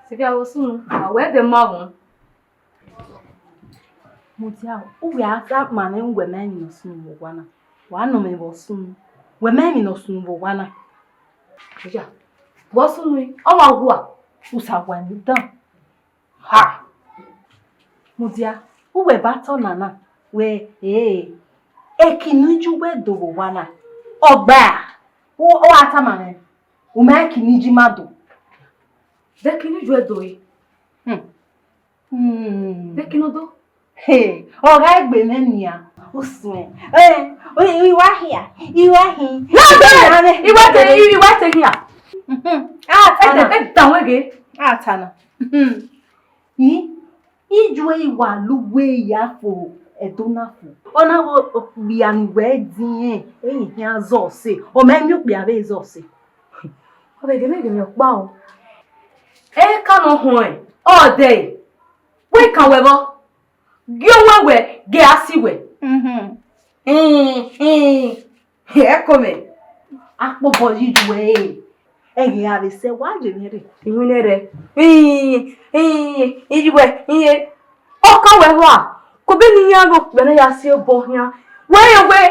Sylvia was soon. Where the mom? Mutia, we have that man and women no soon one. One no me was soon. Women no soon one. Yeah. What's soon? Oh, what? Who's a one done? Ha! Mutia, who were battle nana? We, Ekinuju we do one. Oh, bear. Oh, Ataman. Uma kiniji mado. The Kinuju do it. The Kinodo? Hey, all right, Benenia. Uswe. You are here. You are here. You were here. Down again. Tana. Ijwe wa luwe ya fo edonafo. Ona wo bia nwe din eyin azo se. O menyu bia be zo se. O be gele gele pa o. E ka no ho e. All day. We can we bo. Gyo we ge asiwe. Here come. Akpo boji duwe. Ege ave se wa jenere. Iwinere. Ijiwe. O ka we wa. Ko be ni yago be na ya se bo hia. We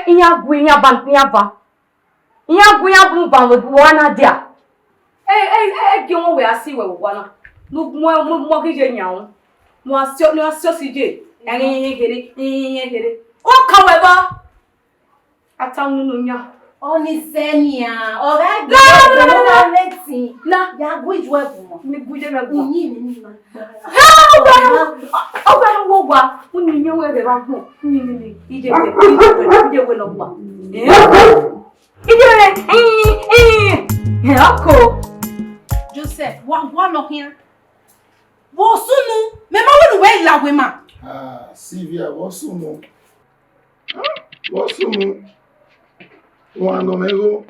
iya gu iya ban iya ba. Iya gu iya bu ban we wana dia. Gyo we asiwe wana. No mo kije nyawo. No asio sije. Here. O ka we ba. Atanu no nya. Oni senia. Ora ga leti. Na ya gu ijwe bu. Mi guje na bu. Ni. Oba wo wa. Uni nyo we be ba bu. Ni. Ije we no wa. Ako. Joseph, wa no here. Wo sunu, me ma we no we lawe ma. Sylvia, wo sunu. Wo sunu. Wa no mego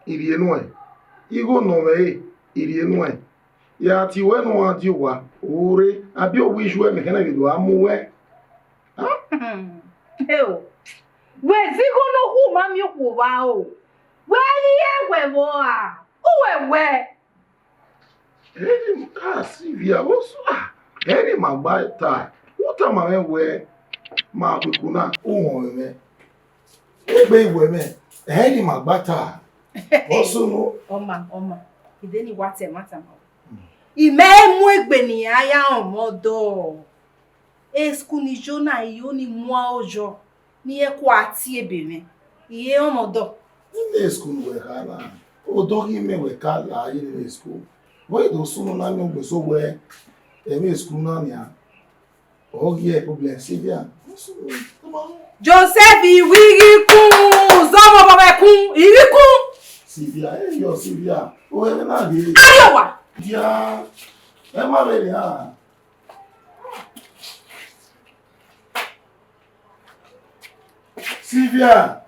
iri enu e. Igo no me iri enu e. Ya ti we no ati wa. Ore, abi owu isu e me kana bi do amuwe. Eo. We zigo no hu ma mi ku wa o. We ye we wo a. Uwe. Sylvia, wo su eri ma gba ta. What am I we ma kukuna o me. Egbe iwe me. Eri ma gba ta. Wo su no. Oma. Ide ni wate mata ma. Ime mu egbe ni aya omodo. Esku ni jona iyo ni mu ojo. Ni eku ati ebere. Iye omodo. Ile school we kala. Odo ki me we kala ile school. Why do sunu na mi ogbe so we emi school na ni a. O ye problem Sylvia. Joseph iwiri kun, zomo baba kun, iri kun. Sylvia, yo Sylvia. O e na bi. Ayowa. Ya. E ma be ni ha. Sylvia.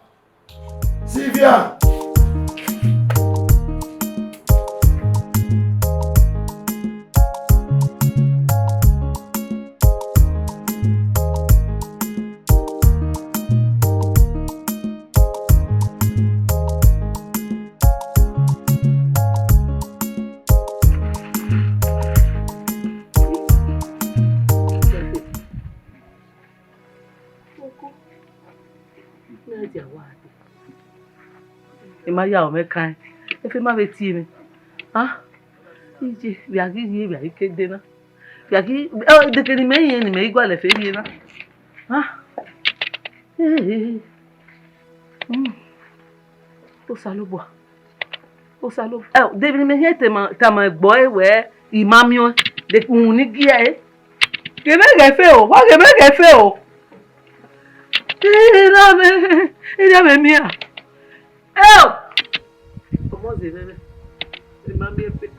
Imaya omekan. Efe ma be ti mi. Ije biagi kede na. Biagi de ke ni meyin ni me igwa le fe bi na. O salobo. De bi me hete ta ma gbo ewe imamio de kun ni gi e. Ke me ge fe o. Wa ke me ge fe o. Ira me mia. Comment c'est bébé? C'est ma bien fait.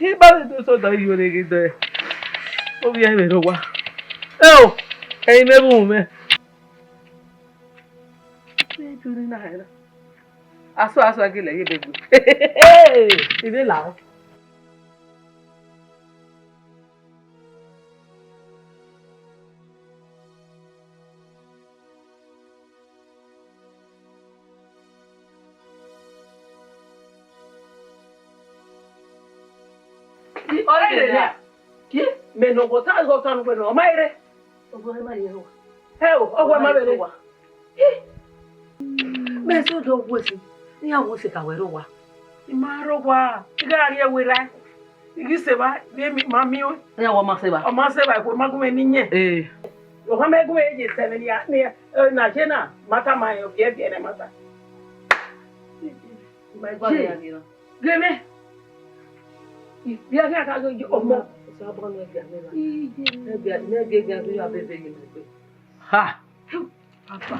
Il va de ça dans le guide. On vient de le voir. Oh, et il me boum. Mais tu n'es pas là. Assois qu'il est bébé. Il est là. Oye, Ki me no bota go tan ko no maire. ogo ma yero. Ogo ma bere. Me so do wosi. Ni awo se ka wero wa. Imaro wa. Igari ewera. Igi seba be mi mami o. Ni awo ma se ba. O ma seba ko magume ninye. O ha me gume je 7 ya ni na jena mata mai o bie bie ne mata. Mai gwa ya ni no. Geme. Bia ka go omo. So abon no bia me ba. Ne bia so ya bebe ye me pe. Ha. Papa.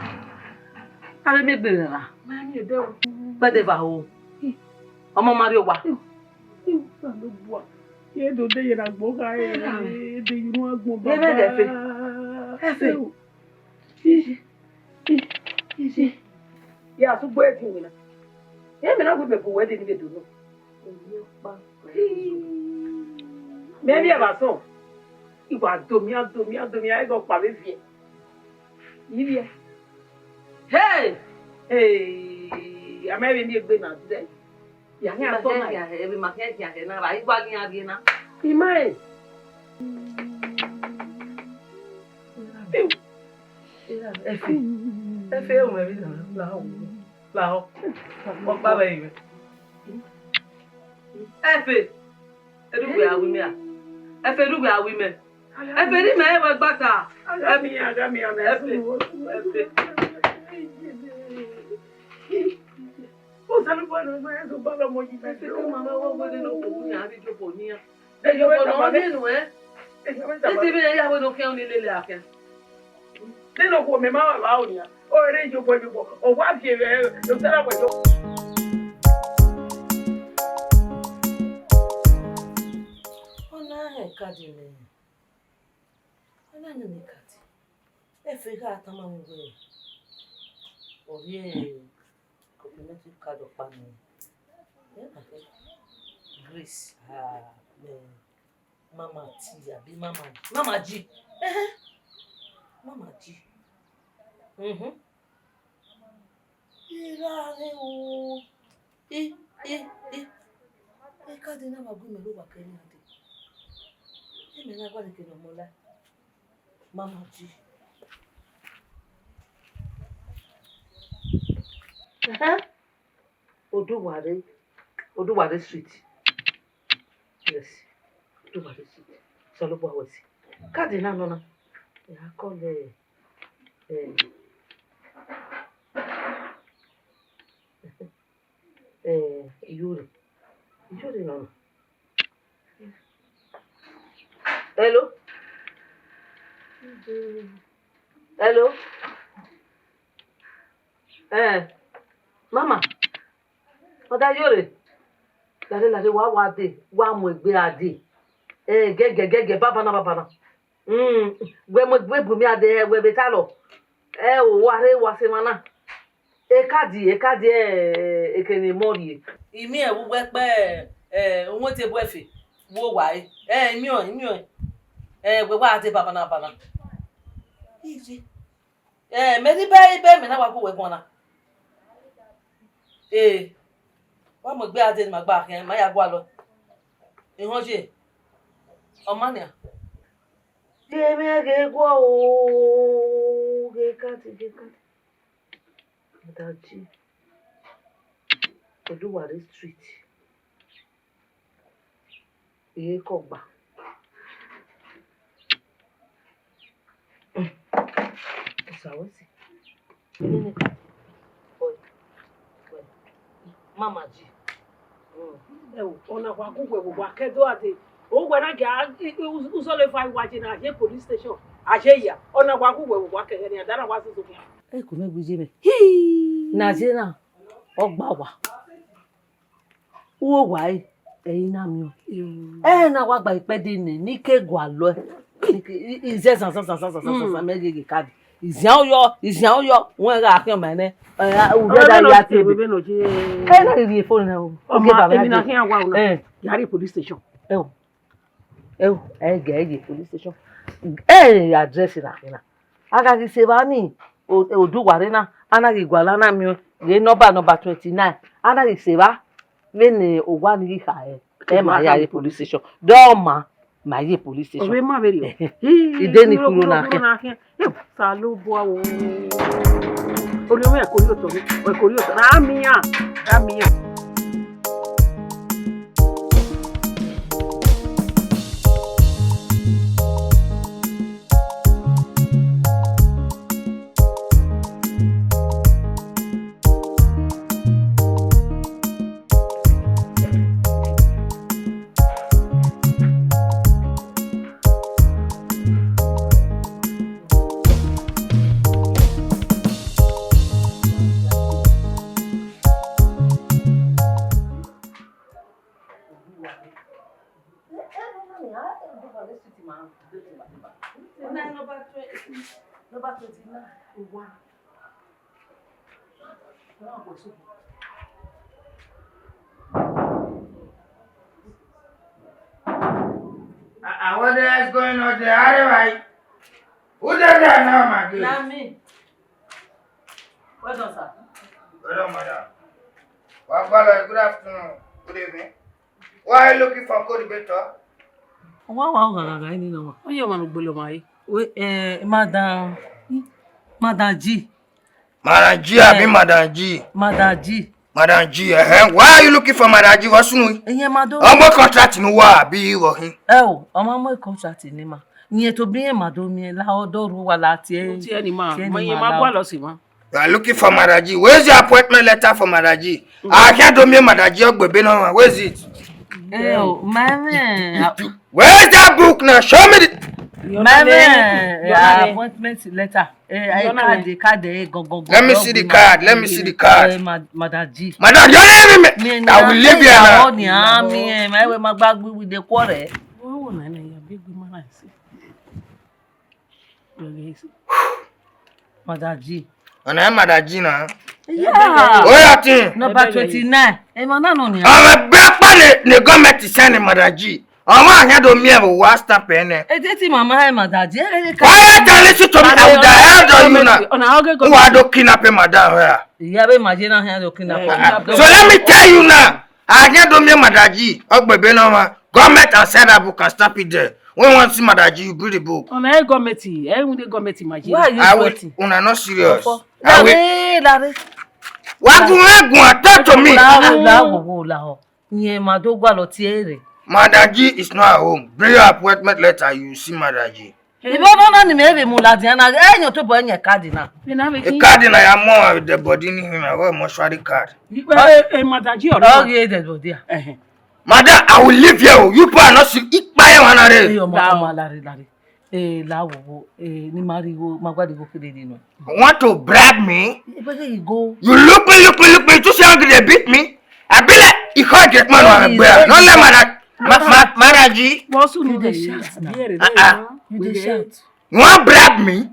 Ale me be na. Ma ni de o. Ba de ba o. Ọmọ Mario wa. Sa lo bua. Ye do de yera gbo ka e de inu agbon baba. Ye me de fe. Efe. Ya su gbo e tin wina. Ye me na gbo be bu we de ni be do no. Maybe about so. You are domia, I go pave vie. Yivia. Hey! Hey! I'm having a good night today. Ya ha to na. Every market ya na ra igwa ni abi na. Imai. Efe o me bi na la o. Mo pa ba yi. Efe. Erugbe awi me a. Efe erugbe awi me. Efe ni me e wa gbata. Agami ana. Efe. O sabe quando não é do baba mo yi be. Efe ko mama wo bo de no ko ni abi jo po ni a. De yo Ko no no de de no e. Ti bi ya wo no ke oni lele akia. de no ko me ma wa o ni. O re jo bo. O wa bi e do tara ko jo. Kadile. Ana ni kati. Efe ga atama ngwe. Oye. Complimentary card of payment. Grace. Mama T, abi Mama G. Mama G. Irare o. Kadi na magu me lo wa keni ade. Me na gwa ke no mola. Mama G. Uwadiae Street. Yes. Uwadiae Street. Salobo Awesi. Kadi na no na. Ya call UDERU. UDERU no. Hello? Hello? Mama. Oda yore. Lade wa de. Wa mo egbe ade. Gege baba na. We bu mi ade we be ta lo. O wa se mana. Kadi ekene mori. Imi e wo pe won te bo efe. Wo wa mi o. We wa ade baba na. Iji. Me di be me na wa ko we gbon na. Wa mo gbe ade ma gba kan ma ya gwa lo. Ihonje. O mania. Di me ge gwa o. Ge kati. Daji. Uwadiae Street. Iye ko gba. Awesi. Mama G. Ona kwa kugwe bwa kedo ade. O gwara ga usole fa waje na je police station. Aje ya. Ona kwa kugwe bwa kege ni adara wa so so. Ko me gbuje me. Na je na ogba wa. Wo wa eyin na mi o. Na wa gba ipede ni ke gwa lo. Ize san megege kadi. Izian yo won ra akin ma ne u be da ya ti be no je na ri phone na o ge baba emi na kin awa una yari police station ge police station address na kina aga ki se ba ni Uwadiae na ana ki gwala na mi ye number 29 ana ki se ba we ni Uwadiae ha my ya police station. Doma my police station. Obe ma beri. Ideni kuro na ke. Salo bo awo. Ori o me korioto. O korioto. Ramia. What is going on there? Right? Who does that now, my dear? Not me. Well done, sir. Well done, madam. Well, good afternoon. Good evening. Why are you looking for co-debater? Wow, any no. O yo ma mi gbolo mai. Madam G. Madam G, I mean Madam G. Madam G. Madam G, why are you looking for Madam G? What's new? Madam. I'm contract no wa be you him. I'm contract ni ma. Iye to bi madam mi la odoru wa lati e. Ti eni ma. Mo yin ma gwa lo si ma. You are looking for Madam G. Where's your appointment letter for Madam G? I can't do me Madam G ogbebe no. Where is it? Where's that book now? Show me the appointment letter. Card. Let me see the card. Let me see the card. Madam G. Madam, you leave me. I will leave you now. With the quarter. Oh, na ya big man si. Madam G. And I'm Madam G now. Yeah. What you think? Number 29. No ni. I'm a black man. The government is sending Madam G. I'm here to me have a WhatsApp pen. It's mama Madam G. Why you listen to me? I would have held on you now. Who are to kidnap Madam here? Yeah, be imagine here to kidnap. So let me tell you now. I here to me Madam G. Government and said that book and stop it there. When you want to see Madam G, you bring the book. On a government, imagine. Why are you I will. waiting? Una not serious. Larry. What you talk to me? Madam G is not at home. Bring your appointment letter. You see Madam G. The card I am more with the body in him. I want mortuary card. Madam G Madam, I will leave you. You are not sick. Eat my want to bribe me? You look me. To say they beat me. I be like, you can't get man on a bear. Not like Madam G. You dey shout. You want bribe me?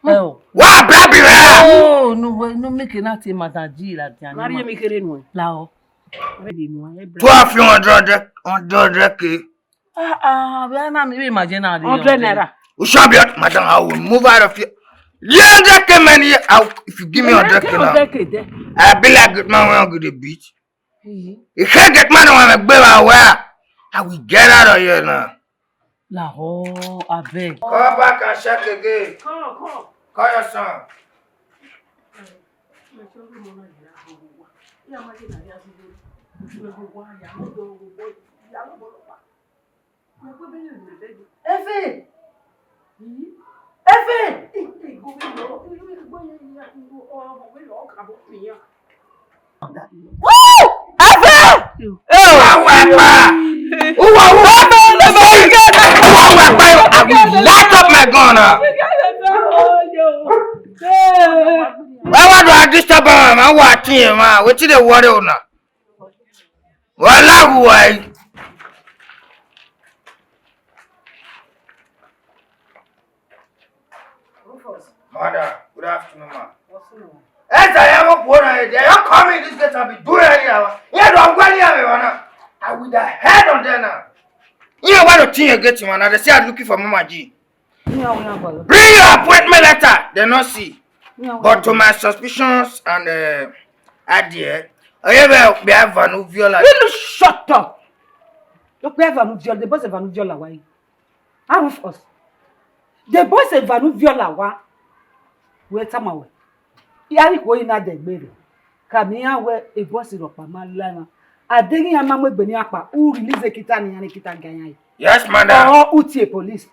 What bribe me? Oh, no, make it not Madam G like that. Maria mi kere nu. Lao. 1,200K. We are not maybe imagine 100 naira. We shall be out, madam. I will move out of here. 100K money. If you give me 100K now, I'll be like good man when I go to the beach. You can't get money when I go where I will get out of here now. Lao, I beg. Come back and check again. Come. Call your son. Efe! Woo! Efe! I will light up my gun. Why do I disturb him? I'm watching him. What's the water now? Why? Mother, good afternoon, ma. As I am a poor idea, you're coming this gate and be doing anyhow. Yeah, don't go anywhere. I will head on there now. You know what the thing you get him, and they say I'm looking for Mama G. Bring your appointment letter. They not see. But to my suspicions and idea, I ever be have an viola. Shut up. Donc, the boys va nous violer là, ouais. Arrête us. The boys va nous violer là, ouais. Ouais, ça m'a ouais. Il y a quoi il n'a des bébés. Kamia ouais, et boss il pas mal là. A dengi ya mamwe beni apa, ou release kita ni yani kita gagner. Yes, madam. Oh, ou tie police.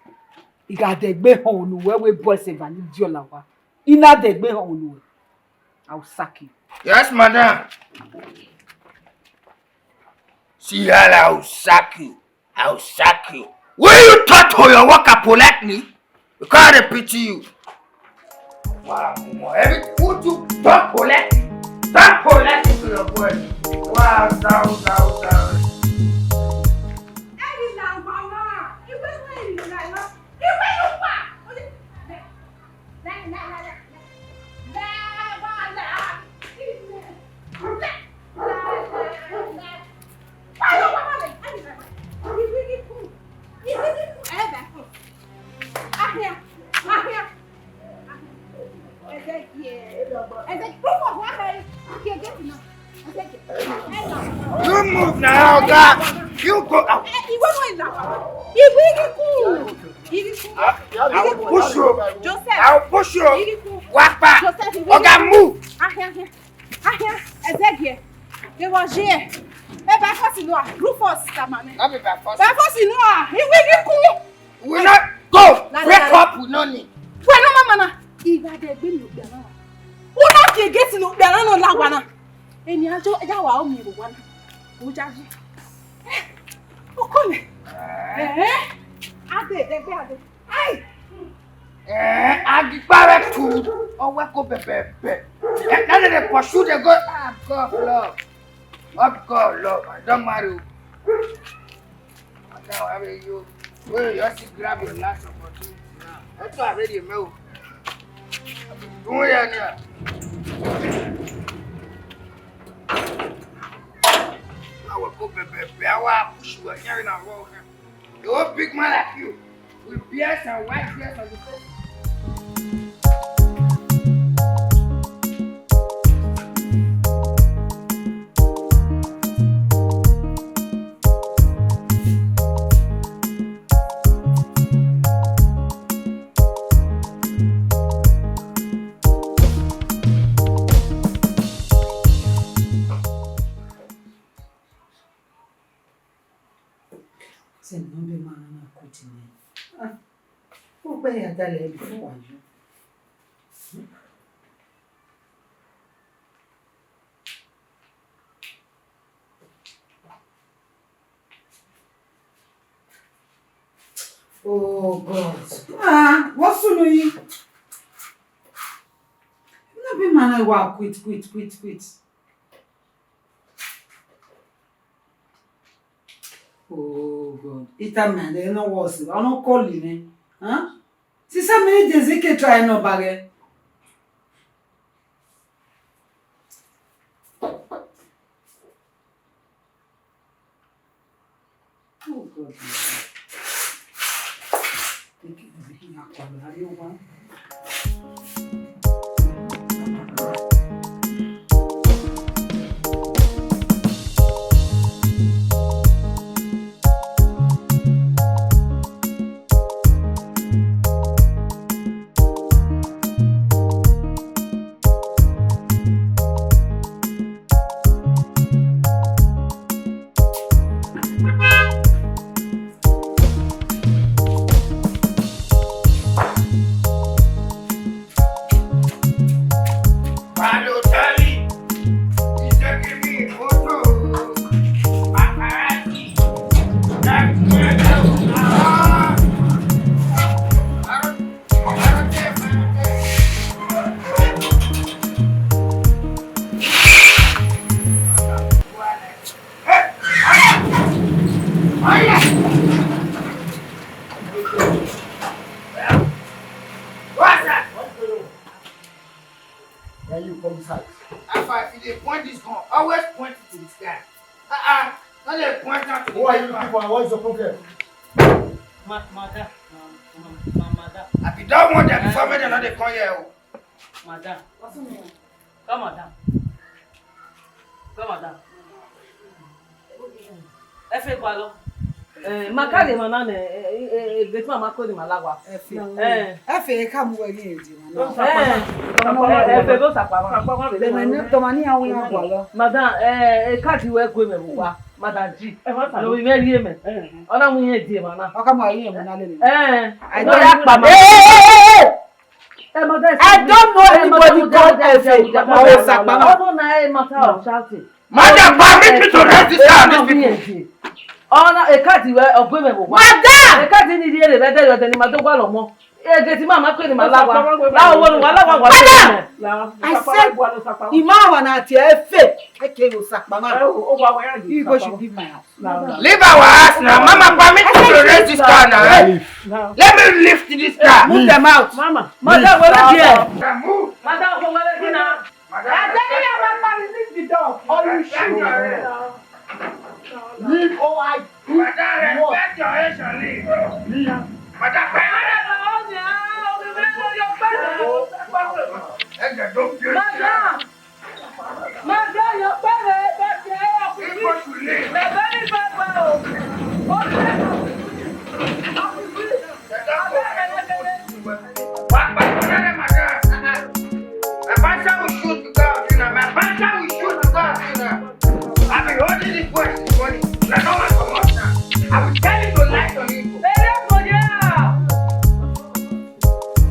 Il ga des gbe hon nous, ouais, boys va nous violer là, ouais. Il n'a des gbe hon nous. I'll sack you. Yes, madam. See how I'll sack you. I'll sack you. Will you talk to your worker politely? Because I pity you. Wow, every food you talk politely. Talk politely to your boy. Wow, down. You move now, God. You go out. I will push you. Joseph. I will push you. Walk back. Okay, move. Evangelho. É vai continuar. Rufus, tá, mami? Not be back first. Vai continuar. E we cool. We not go. Break up. We no need. Foi no mama. Iga de gbe mi obi ana. Wo na ke get no obi ana no lagwa na. Eni ajo ja wa o mi ro wana. Wo jaji. O ko me. Ade de ade. Ai. Agbára tu. Ọwọ́ kó bẹ̀bẹ̀. Now they pursue they go. Ah, God love. Of God love. I don't marry you. Now I mean you. Well, you just grab your last opportunity now. That's why I already know. Don't worry, Anya. I will go baby. I will push you here in our world. You're a big man like you. With beards and white beards on the face. IDELE before you. Oh God. What's on you? No be man I wa quit. Oh God. Ita man they no was. I no call you, huh? Si ça me dit que try no bagay. Oh God. Take it to be here. What is the problem? Madam. I be don't want them before me, they know they come here. Madam. Come, madam. Ẹ fẹ́ gbà lọ. Makali manane betu amakoni malawa. Efe kamu wele eji mana. Efe bo sakwa. Le menu tomani awu ya gwalo. Madam kadi we gwe mebuwa. Madam G. No we meri eme. Ona mu ye die mana. Oka mu ayi emu na le. I don't pa ma. I don't know anybody called Efe. Oh sakwa. Oh na e matter of shouting. Madam, permit me to raise this down these people. Ona ekati we ogwe mebuwa. Madam! Ekati ni die le bede yo teni ma to gwa lo mo. Ege ti mama kweni malawa. La wo nu wala wa. I said, Imawa na ti Efe. Eke wo sakwa ma. You go should give my house. Leave our house now. Mama, permit me to raise this car now. Let me lift this car. Move them out. Mama. Madam, where there? Move. Madam, go where there now? I tell you, Mama, release the dog. Or you shoot. Leave or I do Madam, what? respect your age and leave. Madam, your parents, but they are free. They're very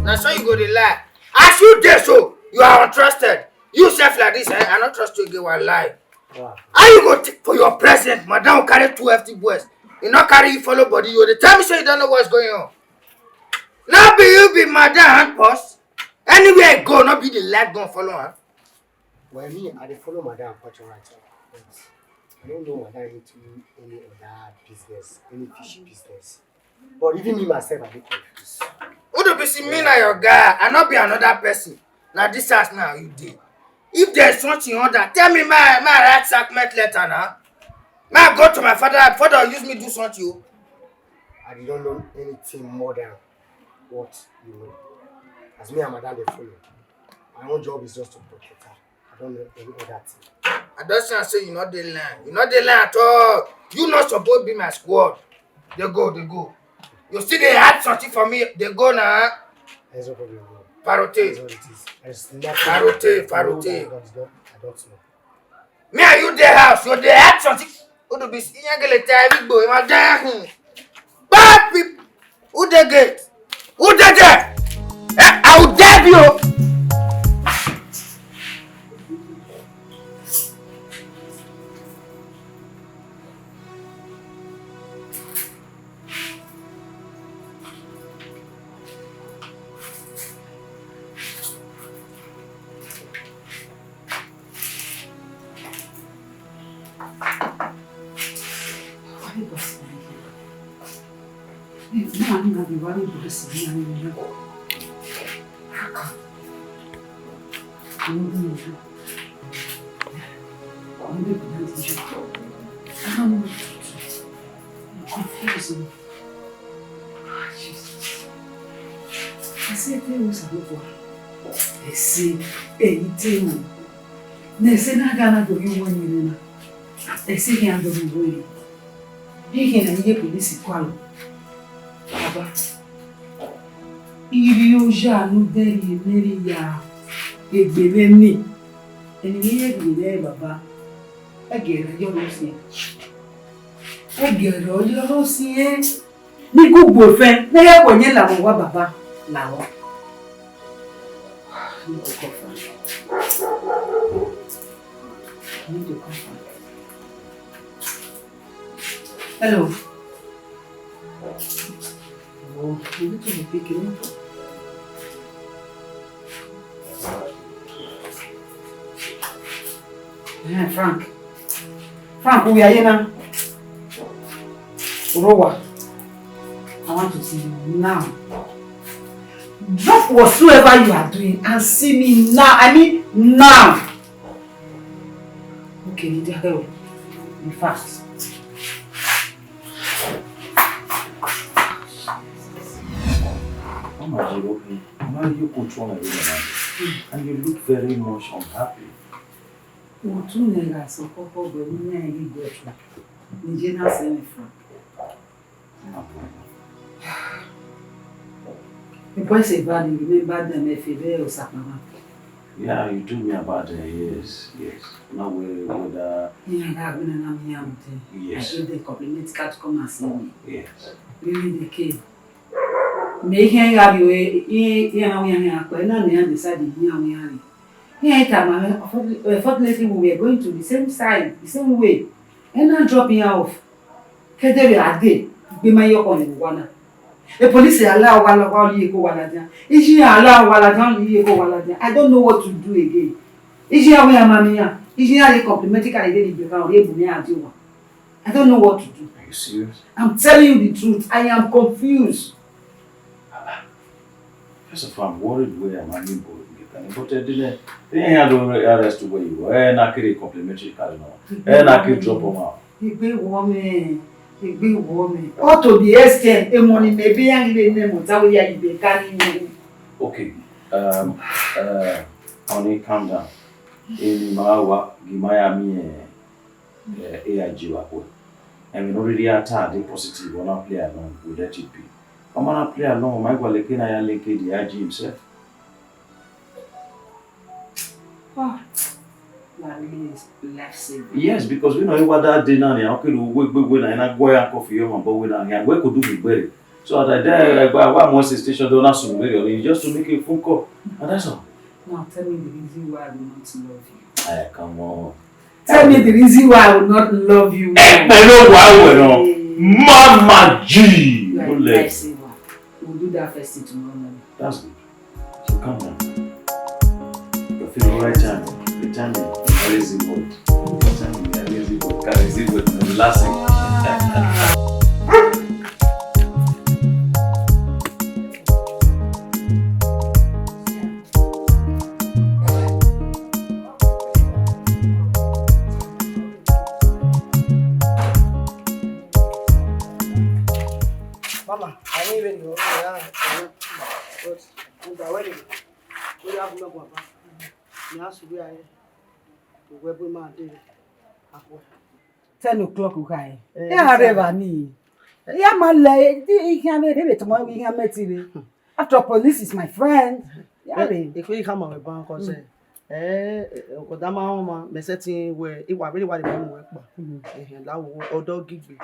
Now so you go to lie. As you did so, you are untrusted. You self like this, I not trust you again one lie. Wow. How you go for your president, madam carry 2 FT boys. You not carry you follow body, you the tell me so you don't know what's going on. Now be you be madam and boss. Anywhere I go, not be the light gon' follow her. Well, me, I dey follow madam culture right now. But I don't know madam into any other business, any fishy business. But even me myself, I dey confused. Who do be see me na your guy, I not be another person. Now this house now you did. If there's something other, tell me my right sacrament letter now. May I go to my father use me do something. I don't know anything more than what you know. As me and madam dey follow, my own job is just to protect her. I don't know any other thing. I don't say you not the line. You not the line at all. You not supposed to be my squad. They go. You see they had something for me. They go now. There's no problem. Parote. That's what it is. There's nothing. Parote. I don't know. Me and you their house. You they had something. Who do be see? You get a time boy. My damn. Bad people. Who they get? Who they get? I will dab you. Ni gbogbo fe na ya ko yen lawon wa baba lawon ni ko fa ni to ko fa hello oh ni to me pick it Frank we are here now Rowa I want to see you now. Drop whatsoever you are doing and see me now. I mean now. Okay, need to help. Be fast. Mama, you control my woman, and you look very much unhappy. No problem. The boy say bad, you remember them if you or something. Yeah, you told me about it. Yes. Now whether Yeah, I've been an young. yes. I gave the compliment card to come and see me. Yes. Really the came. Make him have you decided unfortunately we were going to the same side, the same way. And I'm dropping off. Kedere ade be my yok on one. The police allow while you go walajan. Is she allow walajan you go walajan? I don't know what to do again. Is she away mamia? Is she a complimentary candidate in the I don't know what to do. Are you serious? I'm telling you the truth. I am confused. First of all, I'm worried where I'm having both. But I didn't have to arrest where you were. And I could complimentary card now. And I could drop them out. A big woman. A big woman. Or to the extent, a money may be angry name without you carrying. Okay. Honey, calm down. In Mawa, Gimayami, AIG wako. And we already are the positive. We're not play along. We let it be. I'm gonna play along. My boy, like I link the IG himself. Oh, life saving. Yes, because we know what that day now. Okay, we na go and coffee you but we na here. We could do it better. So that there, one more station don't have some very just to make a phone call, and that's all. Now tell me the reason why I will not love you. Come on. Tell me the reason why I will not love you. I know why we know. Mama G. You are a life saver. We'll do that first thing tomorrow morning. That's good. So calm down. You're feeling right time. The time is lazy mode. The time is lazy mode. Lazy mode. Relaxing. Mama, I didn't even know. But wedding, we have no one. You have to be a web man. 10 o'clock, okay. Yeah, never need. Yeah, my lady, he can't have it tomorrow. We can meet it. After police is my friend. Yeah, if we come on bank or say, Odama, me setting where it was really what it work. And that will dog give me.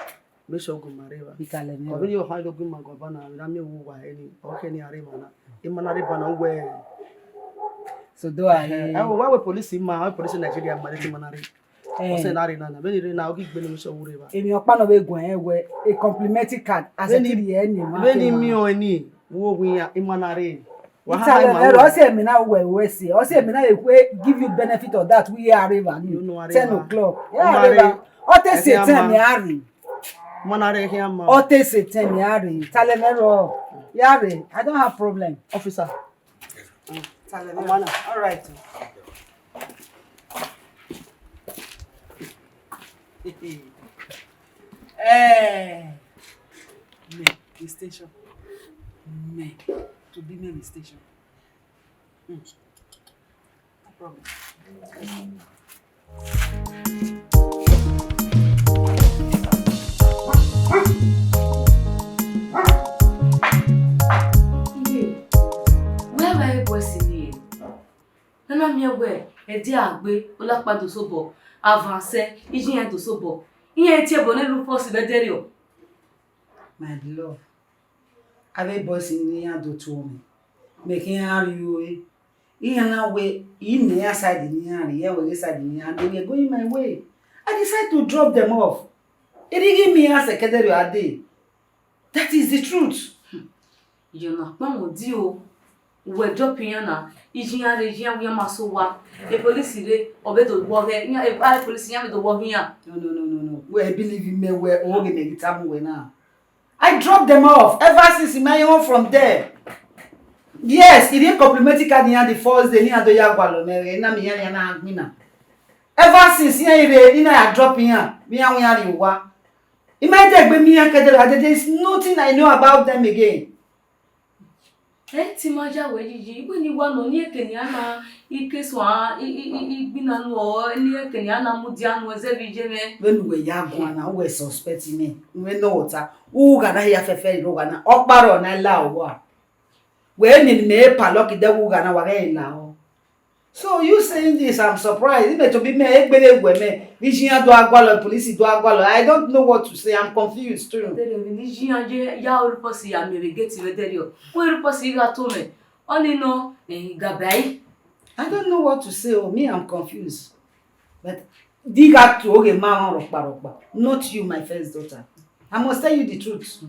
Me sure go mareva. Because you hide up in my governor, and I'm you any okay near Rivana. In Manarivana, where so do I. Why were police in my police in Nigeria, Manari? I said, Arina, very now give me so river. In your pan of a where a complimentary card as a TDN, many me or any, who we are in Manari. I say, me now where we see. I say, me now give you benefit of that. We are river. You know, 10 o'clock. Yeah, what they say, 10 Yari. Manare here, ma. Or they say 10 Yari. Talemero. Yari, I don't have problem. Officer. Talemero. All right. The station. Me. To be me in the station. No problem. Where were you boys in here? Nana mi where? Edi agbe, olapado sobo, avance, ijiyan to sobo. Iyan ti ebo nelu force bedere o. My love. Ave boys in here do to me. Making you in na way in the side in here we side in here and they were going my way. I decided to drop them off. It didn't give me a secretary a day. That is the truth. You know, Mama Dio, we're dropping na. Ijiyan rejiyan we maso wa. The police re obedo wo he. A police yan do wo here. No. We believe in me we all get the time we now. I dropped them off ever since my home from there. Yes, it didn't complimentary card in the first day. Ni ado ya gwalo mere na me yan na agmina. Ever since I drop here, me and we are you wa. It might take me and there is nothing I know about them again. Timaja wejiji ibu ni wano ni ekeni ana ikeswa ibina no ni ekeni ana mudianu ezebijeme when we ya gwana we suspect me we know what u ga na ya fefe ro ga na okparo na la wa we ni me pa loki de u ga na wa ga la o. So you saying this, I'm surprised. It to be me egbele gwe me vision do agwalo police do agwalo. I don't know what to say. I'm confused too. There vision je ya uruposi ya mirigeti wederio we uruposi ga to me only no gabai. I don't know what to say. Oh, me, I'm confused. But dig out to oge mama rokba. Not you, my first daughter. I must tell you the truth.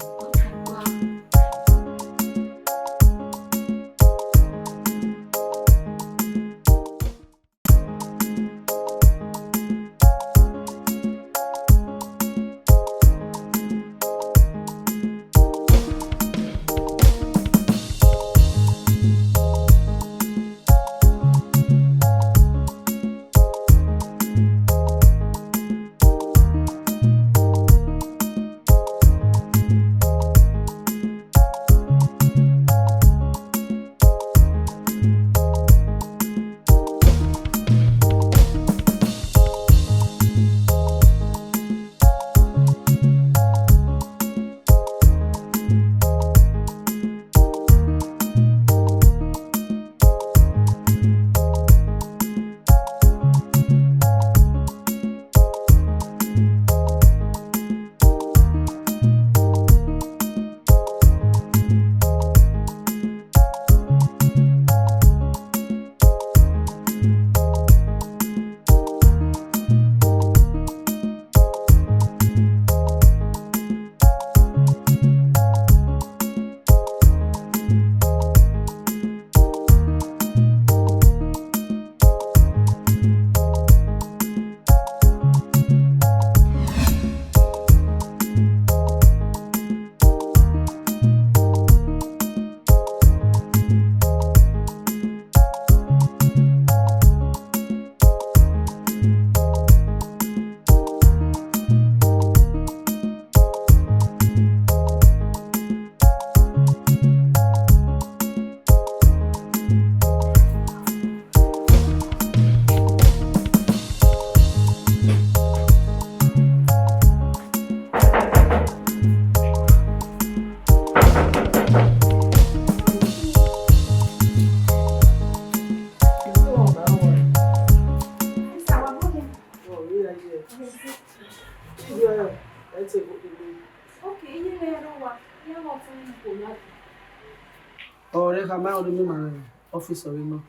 Ore ka ma ori mi ma office ori no.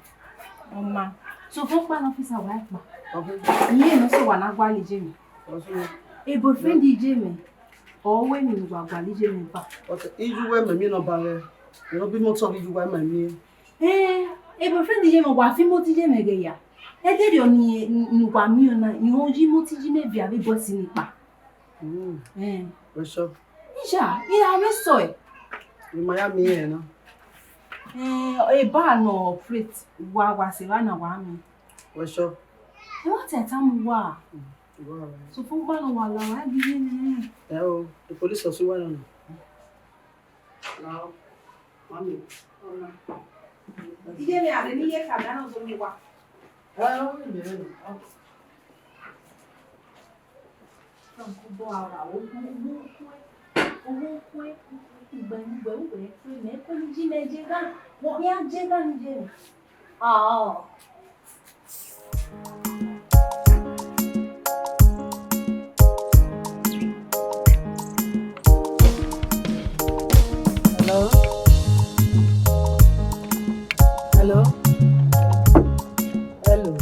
Oma. So for pan officer wa pa. Okay. Iye no so wa na gwa leje mi. E boyfriend ije mi. O we mi gwa gwa leje mi pa. Okay. Iju we me mi no ba re. No bi mo talk iju we ma mi. E boyfriend ije mi wa fi mo ti je me ge ya. E de ri oni ngwa mi na ihun ji mo ti ji me bi abi boss ni pa. What's up? Isha, ira me so e. Ni ma ya mi e na. E ba no operate wa se wa na wa mi. What's up? E wa te tam wa. So fun ba no wa la wa bi ni. Oh, the police are so well. Now, mommy. Ije mi are ni ye ka da na so mi wa. Oh, yeah. Franco Boara, o Hello? Hello? Hello?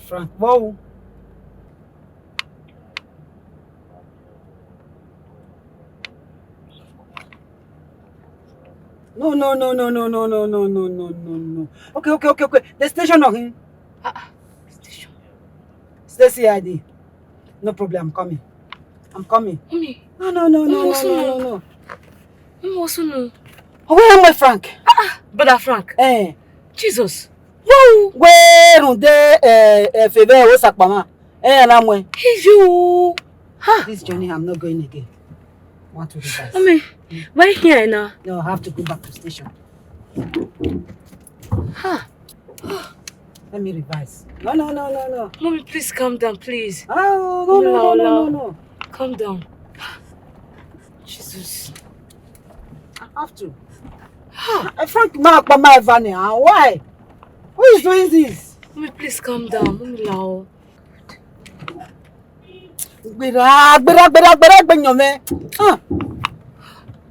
Frank, wow. No. Okay. The station of him. Station. Stacy ID. No problem, I'm coming. Mommy. No. Mommy also no. Where am I, Frank? Brother Frank. Eh. Jesus. Wow. Where on the favor was a pama. You. This journey, I'm not going again. Want to revise? Mommy, why here now? No, I have to go back to station. Let me revise. No. Mommy, please calm down, please. Oh, no. Calm down. Jesus. I have to. Frank Mark by my van. Why? Who is doing this? Mommy, please calm down. Mommy, lao.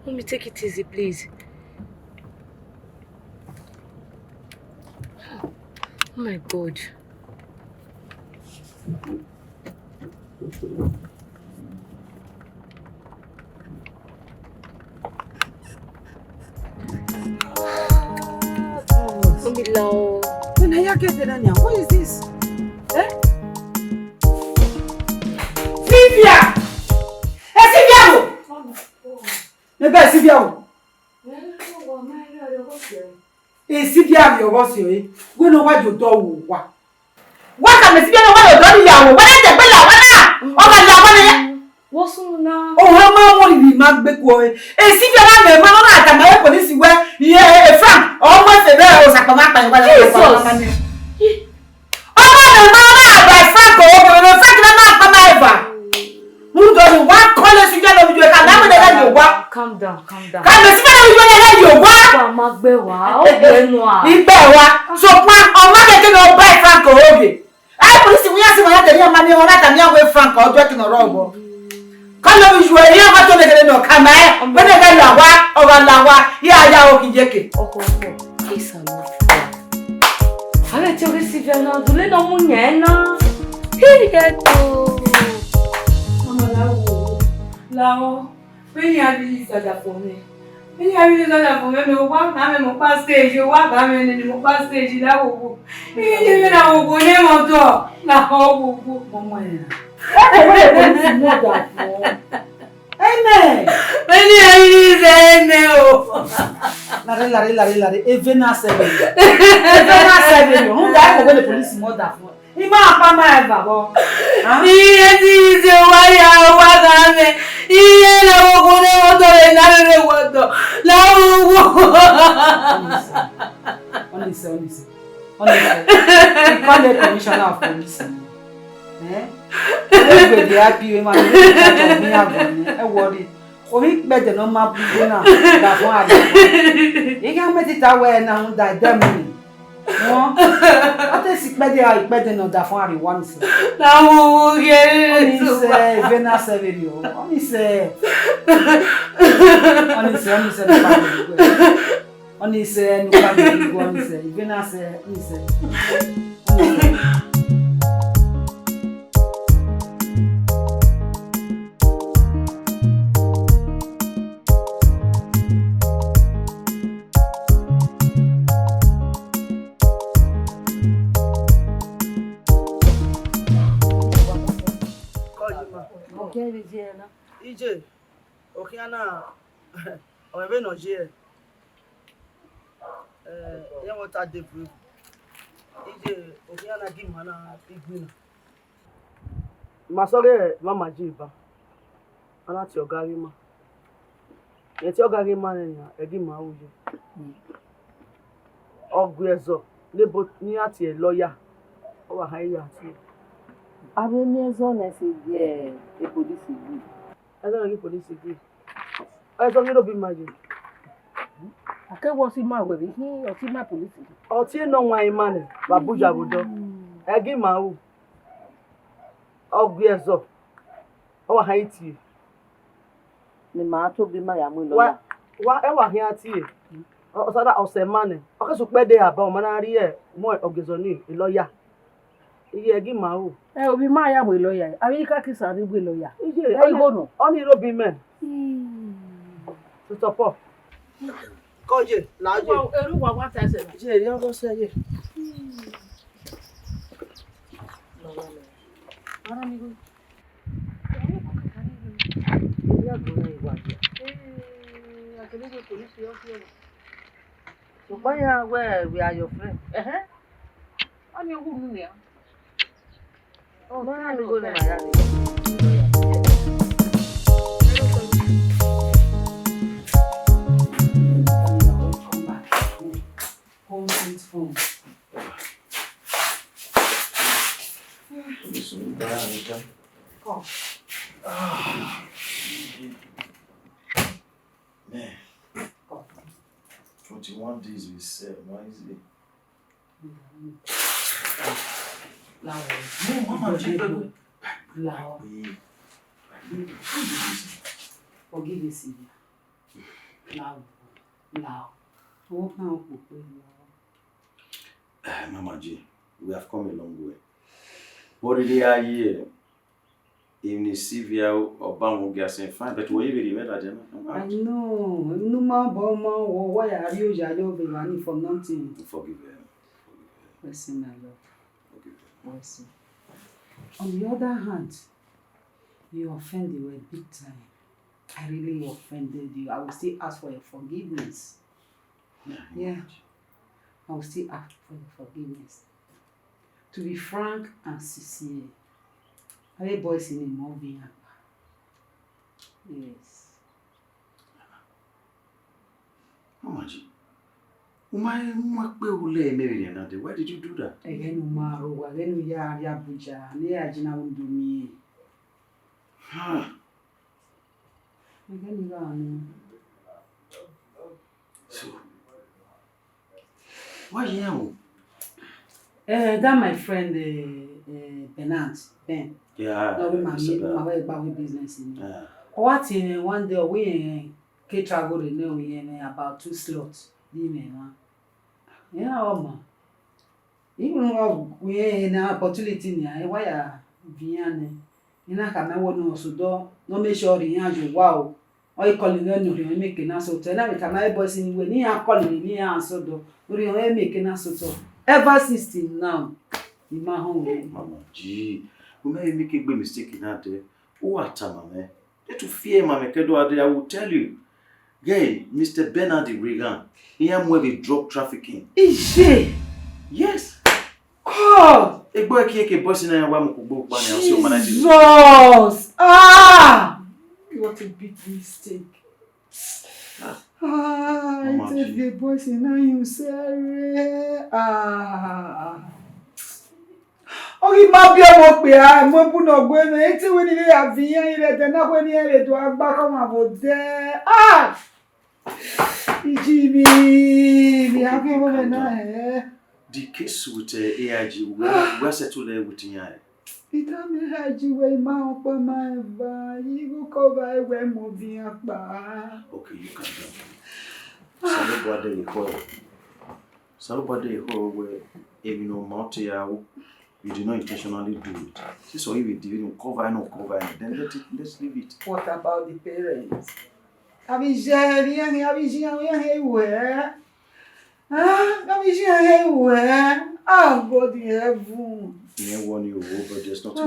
Mommy, take it easy, please. Oh my God. Mommy, lao. What is this? Eh? Sylvia! Sylvia! Ebe Sylvia! Sylvia your boss you. Go no wa jo do wa. Wa ka me Sylvia no wa jo do ya wo. Wa na te pe la wa na. O ka ja wa ni. Wo sun na. O ha ma mo ri ma gbe ko e. Sylvia na me ma na ata ma police we. Ye Frank, o mo se be o sa pa ma pa wa la. Jesus. Calm down. When you have this other for me. When you have this other for me, no one I'm on stage, you walk I'm in the past stage, that will go. You know, go name on door. Now, Mama. Amen. When you have this, no. Larry, even I said, who died when the police murder for? Ima apa ma eva bo. Iye ti se wa ya wa ga me. Iye na wo ko ne wo to le na le wo to. La wo. Honestly. You call the commissioner of police. Eh? We dey happy we ma dey catch me ago. E worry. O mi gbe de no ma bu na da fun ade. E ga me ti ta we na hun da dem ni. No, what is it? Better not that far. One is now. Yes, Vena Severio. Only say, Vena say, Ije, Okiana, or even no jail. You want to do? Ije, Okiana give mana big winner. Masore, Mama Jiba. And that's your garima. It's your garima, and give my own. Ogwezo, they both near a lawyer. Or higher. I mean, yeah, the police is good. I don't know police again. I don't know be magic. I can't watch my way. He or see my police. Or see no my money. Babuja Budo. I give my own. Oh, yes, up. Oh, I hate you. The matter be my amulet. Whatever here at you. Oh, so that was a money. Okay, so where they are about Manaria, more of Gazoni, a lawyer. Yeah, give my own. I will be my lawyer. I will catch a lawyer. Only Robbie men. To support. Call you, now you. What I said, you're going to say it. So, where we are your friend? I'm your woman there. Oh, no, I'm going to my daddy. Come back. Home sweet home. Come. Man. 21 days we said, why is it? Lao. No, Mama, Jesus. Lao. Forgive me, Sylvia. Lao. Lao. What now? Mama G, we have come a long way. What did they are here? In Sylvia or Bang gas and fine, but we really read that. I know. No man, why are you running for nothing? Forgive her. Listen, my love. Forgive her. Listen. On the other hand, you offended me big time. I really offended you. I will still ask for your forgiveness. Yeah. I will still ask for your forgiveness. To be frank and sincere, I boys in a movie. Yes. Mama G, why did you do that? Again, Umaru, again, we are Yabuja, and they are Jina Undumi. Again, you are. So, why you? That my friend Benin, Ben. Yeah. No, we my about business in. What in one day we can travel in about 2 slots. Yeah, even we in opportunity near why are Vianney. You know, can I want no so no make sure you have wow. Or you calling them no making us so tell me can I boys in when you are calling me answer do. We are making us so. Ever since till now, in my home. Mama G, we may make a big mistake in that day. What time, man? To fear, Mamma Kedo, I will tell you. Gay, Mr. Bernard Regan, he am where they drug trafficking. Is she? Yes. God! A boy cake boss in a one book money. Jesus! Ah! What a big mistake. It's a big boss in you, sir. Oh, he might be a work I'm open up when it's when they have been and not when they do a back on about there. Ah! Jimmy, we have a woman now. The case with AIG, we're settled there with you. It may have you way my you go cover when moving up. Okay, you can go. Somebody where if you know multi you did not intentionally do it. This way we didn't cover it, then let's leave it. What about the parents? Where? Where? Oh, God in heaven. I warn you, but there's not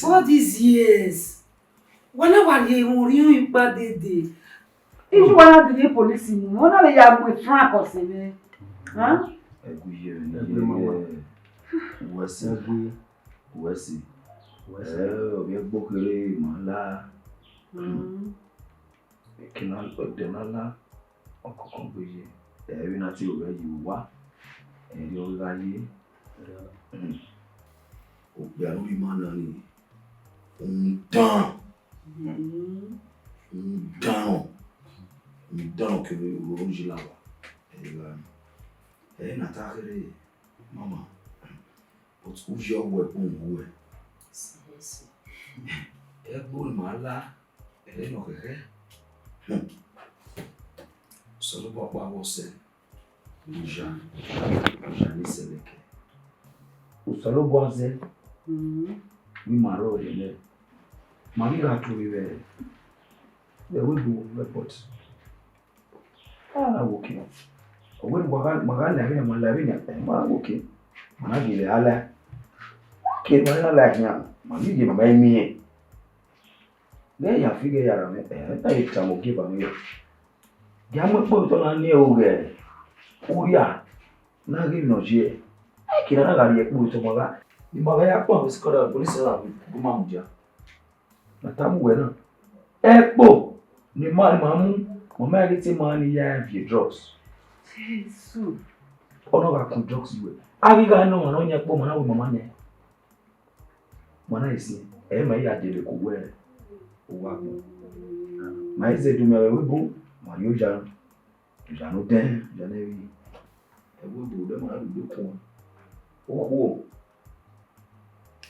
all these years, whenever you bad day, if you want to be police, you want to have with Frank or something, huh? Down que hoje lá. Na tarde, mama. But hoje eu vou com é bom mala, não quer. Solo papa você. Já ni seleke. O solo boaze. We maro ele. Mami ga tu we. The we do report. Ah, okay. Owen magana ya malabi na ma okay. Mana gile ala. Ke mana la nya. Mami ge mama mi. Le ya fige ya rame. Ta ita mo give am yo. Ya mo po to na ni o ge. Oya. Na ge no je. Kira na gari ekpo to maga. Ni maga ya po bi skoda police la bu ma muja. Na tamu we na. Ekpo ni mamu. Mama get money ya via drugs. Jesus. Ono ga ku drugs we. Abi ga no na onya ekpo mana we mama ne. Mana isi e ma ya dele ko we. Owa ko. Ma ise du me we bu ma yo ja. Ja no den, ja na wi. E we bu de ma du ko. Owo.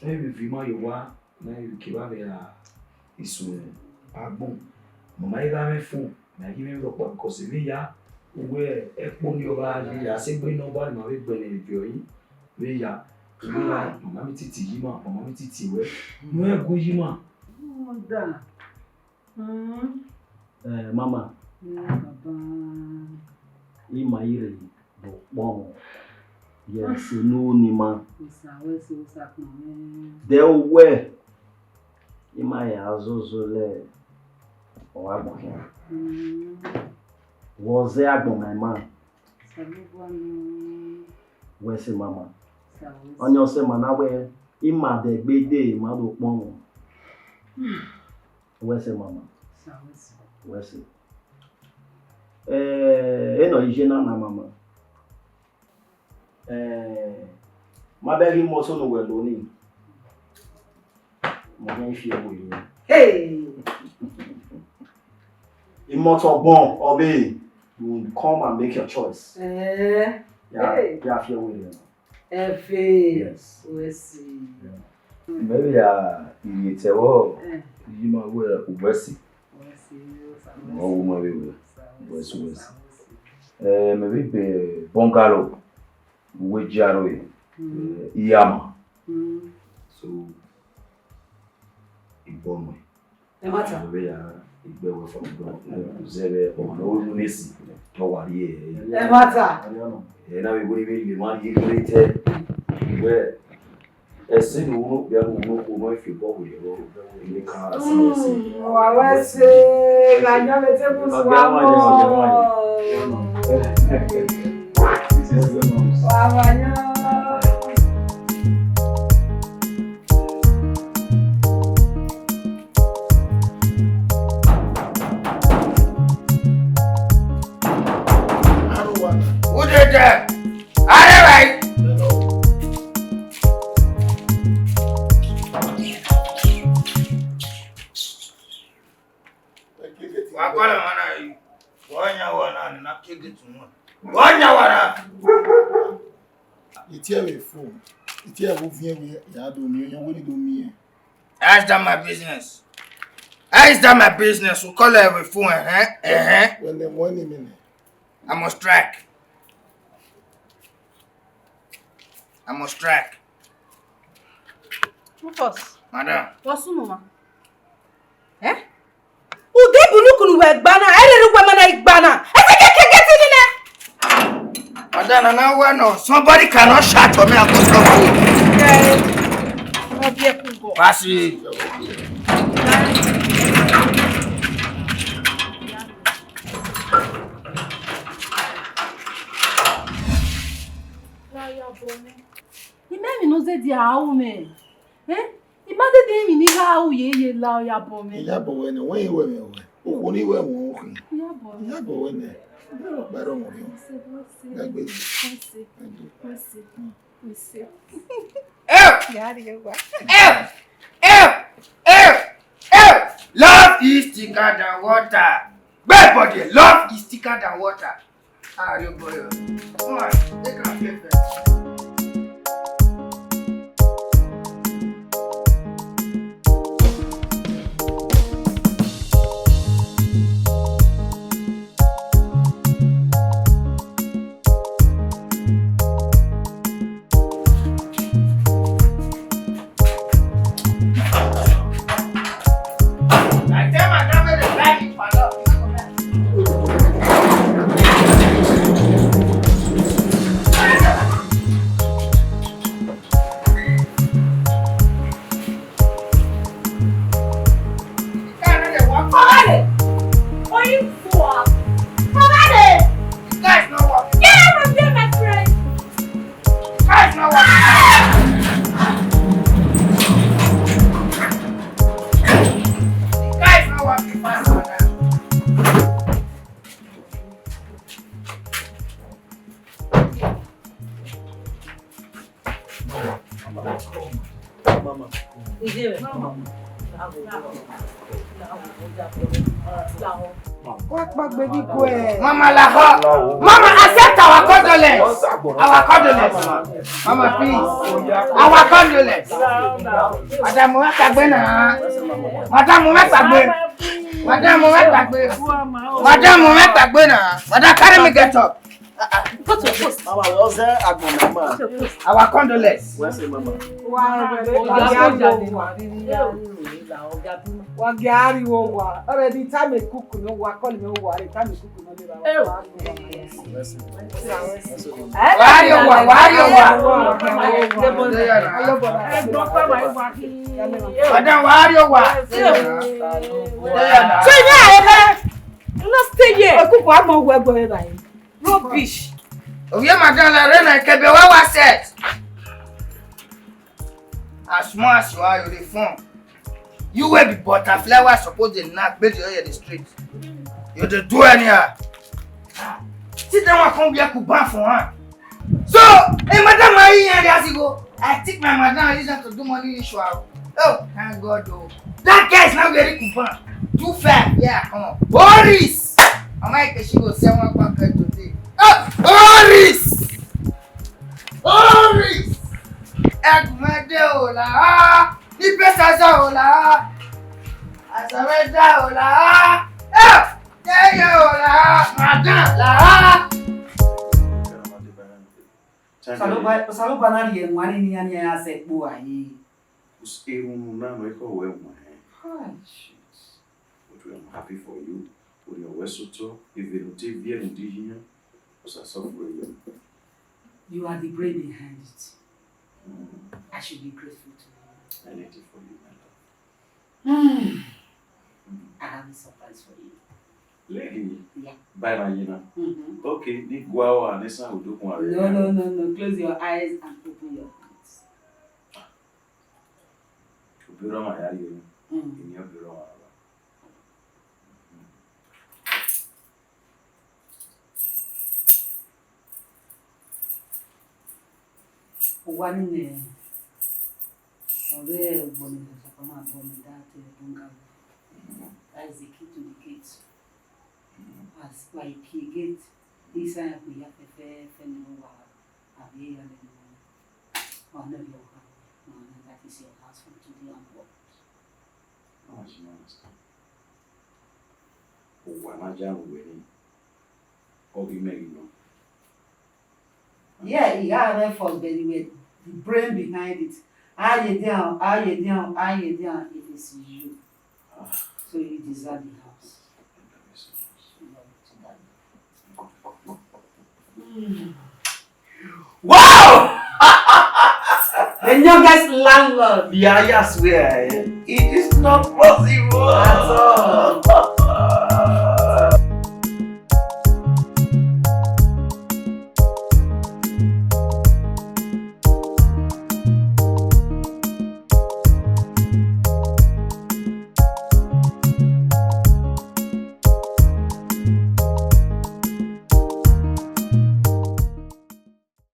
E bi fi ma yo wa na yu ki ba be ya isu agbon. Mama ida me fun. Na give me rope because we ya we ekpo ni oba ya se gbe no ba ma we gbe ni ibi oyin we ya mama mi titi yi ma mama mi titi we no e go yi ma Da. Mama Baba. ima ire bo pon yes no ni ma Usa kun. de we ima ya azozole o agbon was there agbon my man where's mama onyo se mana we ima de gbede ma do pon where's mama where's eno ije na mama ma begi mo so no we lo ni mo yen fi ewo yi Hey. Immortal born obey you come and make your choice. Yeah, yeah, feel with you. Yes. We see. Maybe it's a war. You might wear Westy. Oh, maybe West. Maybe be Bungalow. With Jarrow. Yama. So, it born me. Maybe igbe we from God zebe o no nisi to wari e mata na we buri be man yi create we ese no bia no if you go we go in ka asase wa wese la nya mete busu wa wa nya How's that my business? How is that my business? We call her with phone, When the money minute. I must strike. Rufus. Madam. What's the number? Ude bulukunu we gbana, ele rugwe mana igbana. Get in there. Madam, now no. Somebody cannot shout for me and go stop. Pass it. Imemi no ze di awu me. Imade de mi ni ga awu ye la ya bo me. Ya bo we ne we we me we. O ni we won o. Ya bo we ne. Ba ro mo yo. Gagbe. Love is thicker than water. Bad body, love is thicker than water. Ah, you boy. Come on, take a paper. Mama Laho. Mama, accept our condolence. Our condolence, Mama, please. Our condolence. Madam Mumakabena. Madam Mumakabena. Madam Mumakabena. Madam Mumakabena. Madam, carry me get up. Put your post. Mama, what's that? Our condolence. Where's the mama? Wagari wowa. Already time me cook no wa call me wowa. Time me cook no dey. Madam, where you wa? So yeah, no stay here. Cook one more we go here. Rubbish. Oh yeah, Madam, la reina kebe wa set. As small as you are, you the phone. You will be butterfly was supposed to knock make you hear the street. You the do anyhow. Sit down and come here to ban for her. So, hey madam, I take my madam reason to do money issue. Oh, thank God though. That guy is now very coupon. Too fair. Yeah, come on. Boris! I might she will sell one packet today. Oh, Boris! Boris! Ola. Ni pesa za ola. Asaweda ola. Ola. Madam la. Saluba na die mwani ni ani ya se bu ayi. Usirunu na no iko wewe. Shit. But I'm happy for you. For your wesoto, if you don't take beer in here, you are the brain behind it. I should be grateful to you. I need it for you, my love. I have a surprise for you. Lady? Yeah. By my, you know. Okay, the guava and this one will do more. No. Close your eyes and open your hands. To be wrong, I hear you. In your bureau. One ọ̀rẹ́ ẹ̀gbọ́n mi lọ́sọ̀kọ́ máa bọ́ mi dáàtọ̀ ẹ̀dùn gàmù. That is the key to the gate. As by key gate, this time we have a fair family àbí ẹ̀rọ ọ̀nà your house. That is your house from today onwards. How much you understand? Oh, I'm a jam wedding. Or be married, no? Yeah, he had an effort, but the brain behind it. Aye down, it is you. So you deserve the house. Wow! The youngest landlord. Yeah, I swear. It is not possible. At all.